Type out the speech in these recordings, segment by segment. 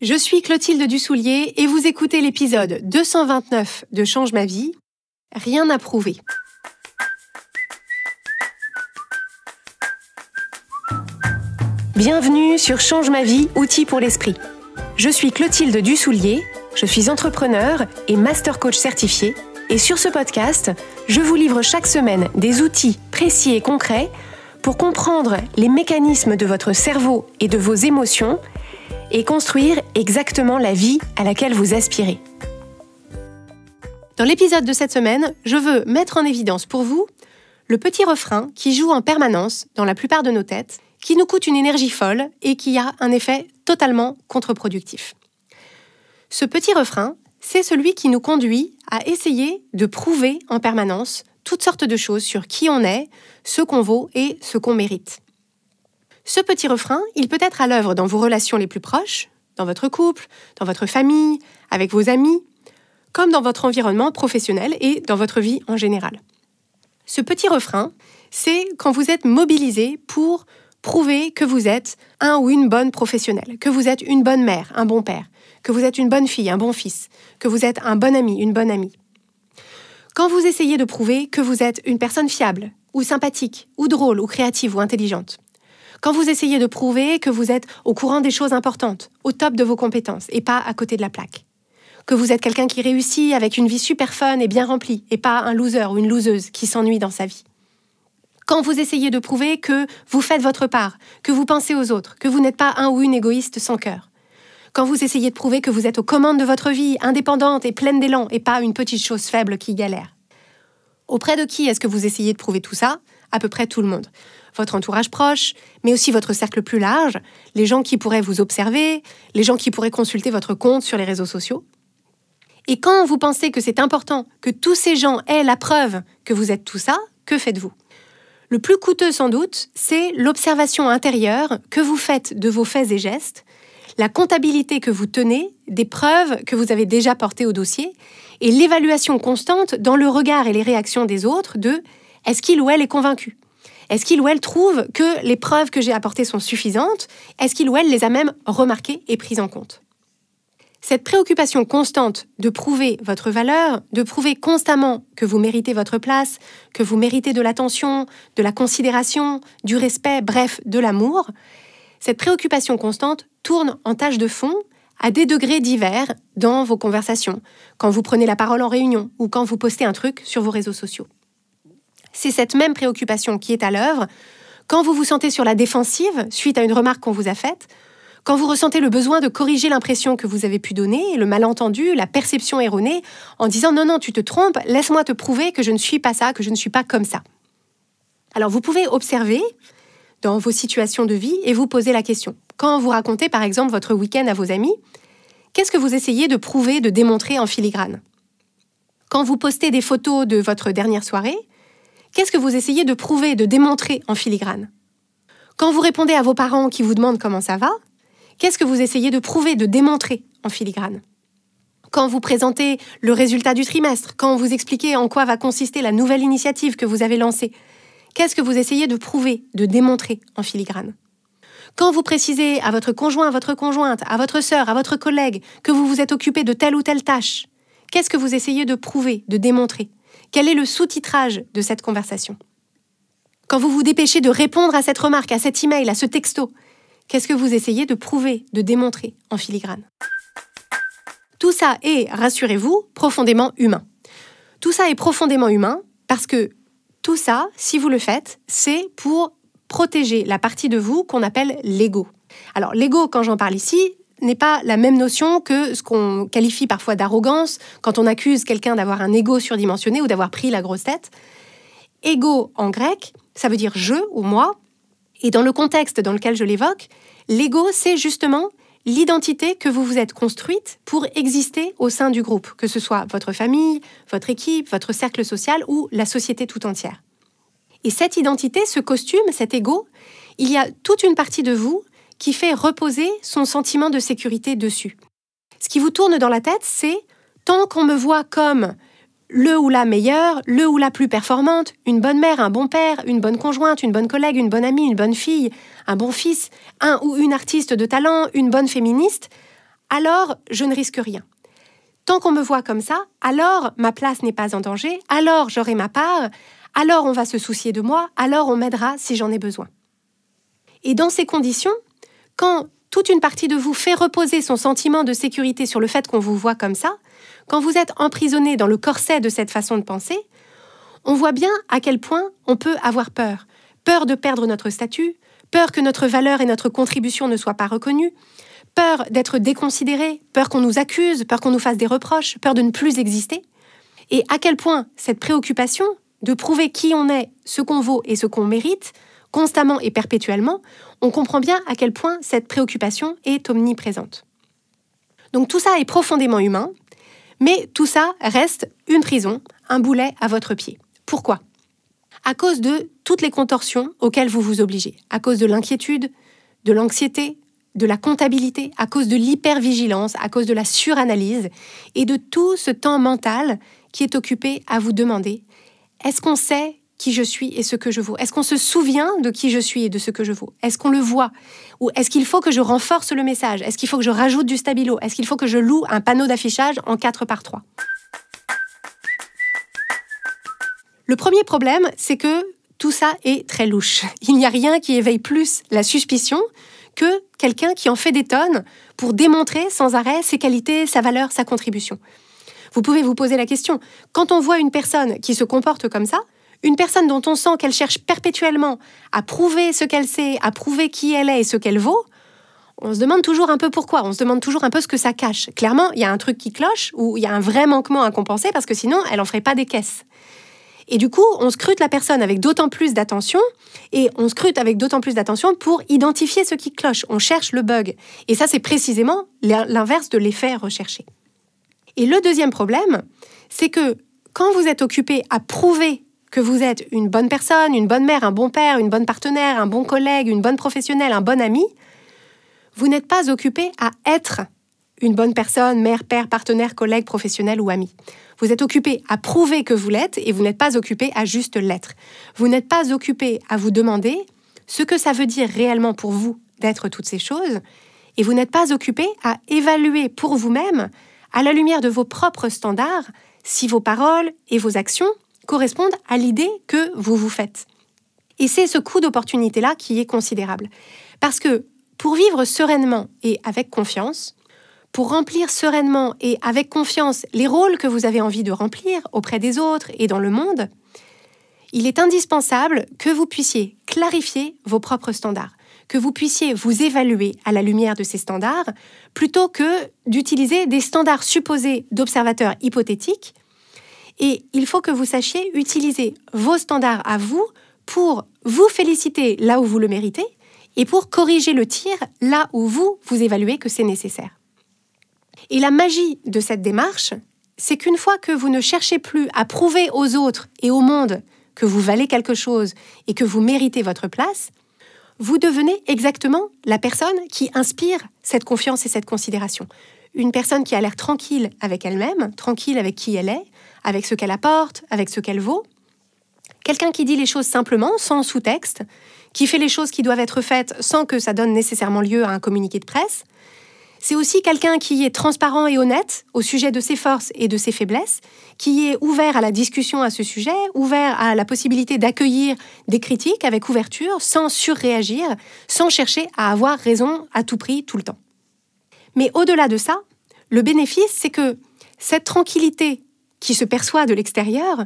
Je suis Clotilde Dussoulier et vous écoutez l'épisode 229 de Change ma vie, rien à prouver. Bienvenue sur Change ma vie, outils pour l'esprit. Je suis Clotilde Dussoulier, je suis entrepreneur et master coach certifié et sur ce podcast, je vous livre chaque semaine des outils précis et concrets pour comprendre les mécanismes de votre cerveau et de vos émotions et construire exactement la vie à laquelle vous aspirez. Dans l'épisode de cette semaine, je veux mettre en évidence pour vous le petit refrain qui joue en permanence dans la plupart de nos têtes, qui nous coûte une énergie folle et qui a un effet totalement contre-productif. Ce petit refrain, c'est celui qui nous conduit à essayer de prouver en permanence toutes sortes de choses sur qui on est, ce qu'on vaut et ce qu'on mérite. Ce petit refrain, il peut être à l'œuvre dans vos relations les plus proches, dans votre couple, dans votre famille, avec vos amis, comme dans votre environnement professionnel et dans votre vie en général. Ce petit refrain, c'est quand vous êtes mobilisé pour prouver que vous êtes un ou une bonne professionnelle, que vous êtes une bonne mère, un bon père, que vous êtes une bonne fille, un bon fils, que vous êtes un bon ami, une bonne amie. Quand vous essayez de prouver que vous êtes une personne fiable, ou sympathique, ou drôle, ou créative, ou intelligente. Quand vous essayez de prouver que vous êtes au courant des choses importantes, au top de vos compétences, et pas à côté de la plaque. Que vous êtes quelqu'un qui réussit avec une vie super fun et bien remplie, et pas un loser ou une loseuse qui s'ennuie dans sa vie. Quand vous essayez de prouver que vous faites votre part, que vous pensez aux autres, que vous n'êtes pas un ou une égoïste sans cœur. Quand vous essayez de prouver que vous êtes aux commandes de votre vie, indépendante et pleine d'élan, et pas une petite chose faible qui galère. Auprès de qui est-ce que vous essayez de prouver tout ça ? À peu près tout le monde. Votre entourage proche, mais aussi votre cercle plus large, les gens qui pourraient vous observer, les gens qui pourraient consulter votre compte sur les réseaux sociaux. Et quand vous pensez que c'est important que tous ces gens aient la preuve que vous êtes tout ça, que faites-vous ? Le plus coûteux sans doute, c'est l'observation intérieure que vous faites de vos faits et gestes, la comptabilité que vous tenez des preuves que vous avez déjà portées au dossier et l'évaluation constante dans le regard et les réactions des autres de « est-ce qu'il ou elle est convaincu ? Est-ce qu'il ou elle trouve que les preuves que j'ai apportées sont suffisantes ? Est-ce qu'il ou elle les a même remarquées et prises en compte ?» Cette préoccupation constante de prouver votre valeur, de prouver constamment que vous méritez votre place, que vous méritez de l'attention, de la considération, du respect, bref, de l'amour, cette préoccupation constante tourne en tâche de fond à des degrés divers dans vos conversations, quand vous prenez la parole en réunion ou quand vous postez un truc sur vos réseaux sociaux. C'est cette même préoccupation qui est à l'œuvre quand vous vous sentez sur la défensive suite à une remarque qu'on vous a faite, quand vous ressentez le besoin de corriger l'impression que vous avez pu donner, le malentendu, la perception erronée, en disant « non, tu te trompes, laisse-moi te prouver que je ne suis pas ça, que je ne suis pas comme ça ». Alors vous pouvez observer dans vos situations de vie et vous poser la question. Quand vous racontez par exemple votre week-end à vos amis, qu'est-ce que vous essayez de prouver, de démontrer en filigrane ? Quand vous postez des photos de votre dernière soirée, qu'est-ce que vous essayez de prouver, de démontrer en filigrane ? Quand vous répondez à vos parents qui vous demandent comment ça va, qu'est-ce que vous essayez de prouver, de démontrer en filigrane ? Quand vous présentez le résultat du trimestre, quand vous expliquez en quoi va consister la nouvelle initiative que vous avez lancée, qu'est-ce que vous essayez de prouver, de démontrer en filigrane ? Quand vous précisez à votre conjoint, à votre conjointe, à votre sœur, à votre collègue que vous vous êtes occupé de telle ou telle tâche, qu'est-ce que vous essayez de prouver, de démontrer ? Quel est le sous-titrage de cette conversation ? Quand vous vous dépêchez de répondre à cette remarque, à cet email, à ce texto, qu'est-ce que vous essayez de prouver, de démontrer en filigrane ? Tout ça est, rassurez-vous, profondément humain. Tout ça est profondément humain parce que tout ça, si vous le faites, c'est pour protéger la partie de vous qu'on appelle l'ego. Alors l'ego, quand j'en parle ici, n'est pas la même notion que ce qu'on qualifie parfois d'arrogance quand on accuse quelqu'un d'avoir un ego surdimensionné ou d'avoir pris la grosse tête. Ego en grec, ça veut dire « je » ou « moi ». Et dans le contexte dans lequel je l'évoque, l'ego, c'est justement l'identité que vous vous êtes construite pour exister au sein du groupe, que ce soit votre famille, votre équipe, votre cercle social ou la société tout entière. Et cette identité, ce costume, cet ego, il y a toute une partie de vous qui fait reposer son sentiment de sécurité dessus. Ce qui vous tourne dans la tête, c'est tant qu'on me voit comme le ou la meilleure, le ou la plus performante, une bonne mère, un bon père, une bonne conjointe, une bonne collègue, une bonne amie, une bonne fille, un bon fils, un ou une artiste de talent, une bonne féministe, alors je ne risque rien. Tant qu'on me voit comme ça, alors ma place n'est pas en danger, alors j'aurai ma part, alors on va se soucier de moi, alors on m'aidera si j'en ai besoin. Et dans ces conditions, quand toute une partie de vous fait reposer son sentiment de sécurité sur le fait qu'on vous voit comme ça, quand vous êtes emprisonné dans le corset de cette façon de penser, on voit bien à quel point on peut avoir peur. Peur de perdre notre statut, peur que notre valeur et notre contribution ne soient pas reconnues, peur d'être déconsidéré, peur qu'on nous accuse, peur qu'on nous fasse des reproches, peur de ne plus exister. Et à quel point cette préoccupation de prouver qui on est, ce qu'on vaut et ce qu'on mérite, constamment et perpétuellement, on comprend bien à quel point cette préoccupation est omniprésente. Donc tout ça est profondément humain, mais tout ça reste une prison, un boulet à votre pied. Pourquoi ? À cause de toutes les contorsions auxquelles vous vous obligez, à cause de l'inquiétude, de l'anxiété, de la comptabilité, à cause de l'hypervigilance, à cause de la suranalyse et de tout ce temps mental qui est occupé à vous demander « Est-ce qu'on sait qui je suis et ce que je vaux ? Est-ce qu'on se souvient de qui je suis et de ce que je vaux ? Est-ce qu'on le voit ? Ou est-ce qu'il faut que je renforce le message ? Est-ce qu'il faut que je rajoute du stabilo ? Est-ce qu'il faut que je loue un panneau d'affichage en 4x3 ? Le premier problème, c'est que tout ça est très louche. Il n'y a rien qui éveille plus la suspicion que quelqu'un qui en fait des tonnes pour démontrer sans arrêt ses qualités, sa valeur, sa contribution. Vous pouvez vous poser la question, quand on voit une personne qui se comporte comme ça, une personne dont on sent qu'elle cherche perpétuellement à prouver ce qu'elle sait, à prouver qui elle est et ce qu'elle vaut, on se demande toujours un peu pourquoi, on se demande toujours un peu ce que ça cache. Clairement, il y a un truc qui cloche ou il y a un vrai manquement à compenser parce que sinon, elle n'en ferait pas des caisses. Et du coup, on scrute la personne avec d'autant plus d'attention et on scrute avec d'autant plus d'attention pour identifier ce qui cloche. On cherche le bug. Et ça, c'est précisément l'inverse de l'effet recherché. Et le deuxième problème, c'est que quand vous êtes occupé à prouver que vous êtes une bonne personne, une bonne mère, un bon père, une bonne partenaire, un bon collègue, une bonne professionnelle, un bon ami, vous n'êtes pas occupé à être une bonne personne, mère, père, partenaire, collègue, professionnel ou ami. Vous êtes occupé à prouver que vous l'êtes et vous n'êtes pas occupé à juste l'être. Vous n'êtes pas occupé à vous demander ce que ça veut dire réellement pour vous d'être toutes ces choses et vous n'êtes pas occupé à évaluer pour vous-même, à la lumière de vos propres standards, si vos paroles et vos actions correspondent à l'idée que vous vous faites. Et c'est ce coût d'opportunité-là qui est considérable. Parce que pour vivre sereinement et avec confiance, pour remplir sereinement et avec confiance les rôles que vous avez envie de remplir auprès des autres et dans le monde, il est indispensable que vous puissiez clarifier vos propres standards, que vous puissiez vous évaluer à la lumière de ces standards, plutôt que d'utiliser des standards supposés d'observateurs hypothétiques. Et il faut que vous sachiez utiliser vos standards à vous pour vous féliciter là où vous le méritez et pour corriger le tir là où vous évaluez que c'est nécessaire. Et la magie de cette démarche, c'est qu'une fois que vous ne cherchez plus à prouver aux autres et au monde que vous valez quelque chose et que vous méritez votre place, vous devenez exactement la personne qui inspire cette confiance et cette considération. Une personne qui a l'air tranquille avec elle-même, tranquille avec qui elle est, avec ce qu'elle apporte, avec ce qu'elle vaut. Quelqu'un qui dit les choses simplement, sans sous-texte, qui fait les choses qui doivent être faites sans que ça donne nécessairement lieu à un communiqué de presse. C'est aussi quelqu'un qui est transparent et honnête au sujet de ses forces et de ses faiblesses, qui est ouvert à la discussion à ce sujet, ouvert à la possibilité d'accueillir des critiques avec ouverture, sans surréagir, sans chercher à avoir raison à tout prix, tout le temps. Mais au-delà de ça, le bénéfice, c'est que cette tranquillité qui se perçoit de l'extérieur,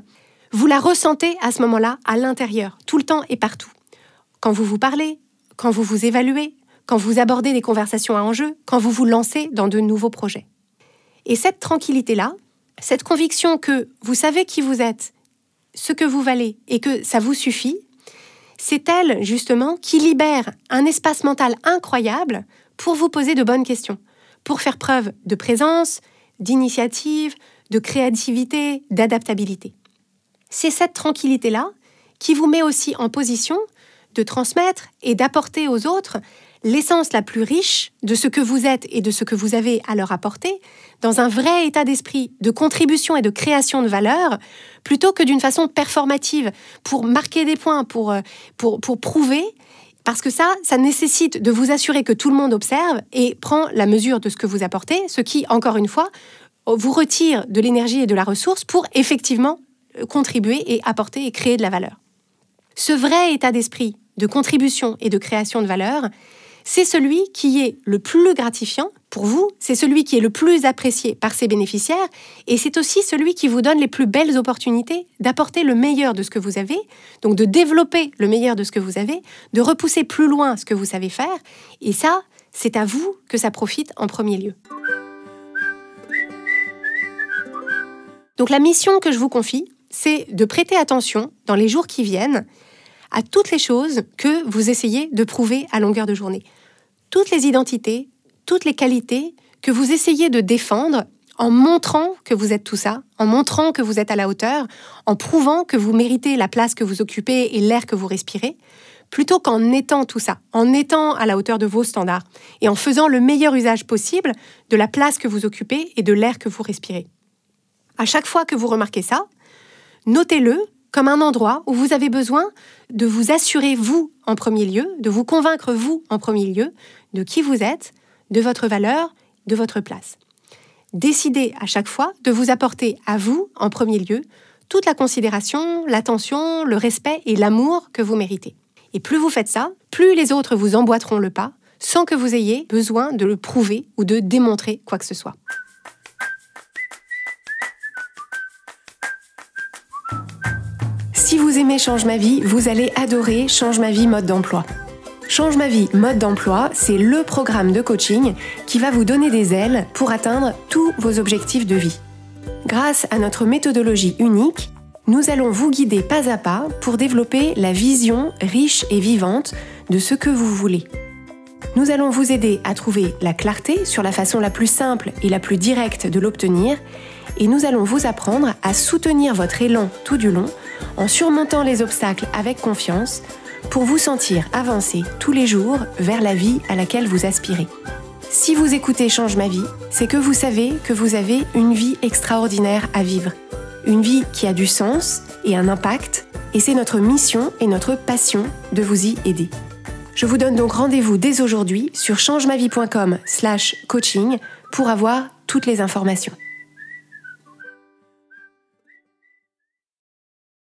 vous la ressentez à ce moment-là, à l'intérieur, tout le temps et partout. Quand vous vous parlez, quand vous vous évaluez, quand vous abordez des conversations à enjeu, quand vous vous lancez dans de nouveaux projets. Et cette tranquillité-là, cette conviction que vous savez qui vous êtes, ce que vous valez et que ça vous suffit, c'est elle, justement, qui libère un espace mental incroyable pour vous poser de bonnes questions, pour faire preuve de présence, d'initiative, de créativité, d'adaptabilité. C'est cette tranquillité-là qui vous met aussi en position de transmettre et d'apporter aux autres l'essence la plus riche de ce que vous êtes et de ce que vous avez à leur apporter, dans un vrai état d'esprit de contribution et de création de valeur, plutôt que d'une façon performative, pour marquer des points, pour prouver, Parce que ça nécessite de vous assurer que tout le monde observe et prend la mesure de ce que vous apportez, ce qui, encore une fois, vous retire de l'énergie et de la ressource pour effectivement contribuer et apporter et créer de la valeur. Ce vrai état d'esprit de contribution et de création de valeur, c'est celui qui est le plus gratifiant pour vous, c'est celui qui est le plus apprécié par ses bénéficiaires et c'est aussi celui qui vous donne les plus belles opportunités d'apporter le meilleur de ce que vous avez, donc de développer le meilleur de ce que vous avez, de repousser plus loin ce que vous savez faire et ça, c'est à vous que ça profite en premier lieu. Donc la mission que je vous confie, c'est de prêter attention dans les jours qui viennent à toutes les choses que vous essayez de prouver à longueur de journée. Toutes les identités, toutes les qualités que vous essayez de défendre en montrant que vous êtes tout ça, en montrant que vous êtes à la hauteur, en prouvant que vous méritez la place que vous occupez et l'air que vous respirez, plutôt qu'en étant tout ça, en étant à la hauteur de vos standards et en faisant le meilleur usage possible de la place que vous occupez et de l'air que vous respirez. À chaque fois que vous remarquez ça, notez-le comme un endroit où vous avez besoin de vous assurer, vous, en premier lieu, de vous convaincre, vous, en premier lieu, de qui vous êtes, de votre valeur, de votre place. Décidez à chaque fois de vous apporter à vous, en premier lieu, toute la considération, l'attention, le respect et l'amour que vous méritez. Et plus vous faites ça, plus les autres vous emboîteront le pas, sans que vous ayez besoin de le prouver ou de démontrer quoi que ce soit. Si vous aimez Change ma vie, vous allez adorer Change ma vie mode d'emploi. Change ma vie mode d'emploi, c'est le programme de coaching qui va vous donner des ailes pour atteindre tous vos objectifs de vie. Grâce à notre méthodologie unique, nous allons vous guider pas à pas pour développer la vision riche et vivante de ce que vous voulez. Nous allons vous aider à trouver la clarté sur la façon la plus simple et la plus directe de l'obtenir et nous allons vous apprendre à soutenir votre élan tout du long en surmontant les obstacles avec confiance pour vous sentir avancer tous les jours vers la vie à laquelle vous aspirez. Si vous écoutez Change ma vie, c'est que vous savez que vous avez une vie extraordinaire à vivre. Une vie qui a du sens et un impact, et c'est notre mission et notre passion de vous y aider. Je vous donne donc rendez-vous dès aujourd'hui sur changemavie.com/coaching pour avoir toutes les informations.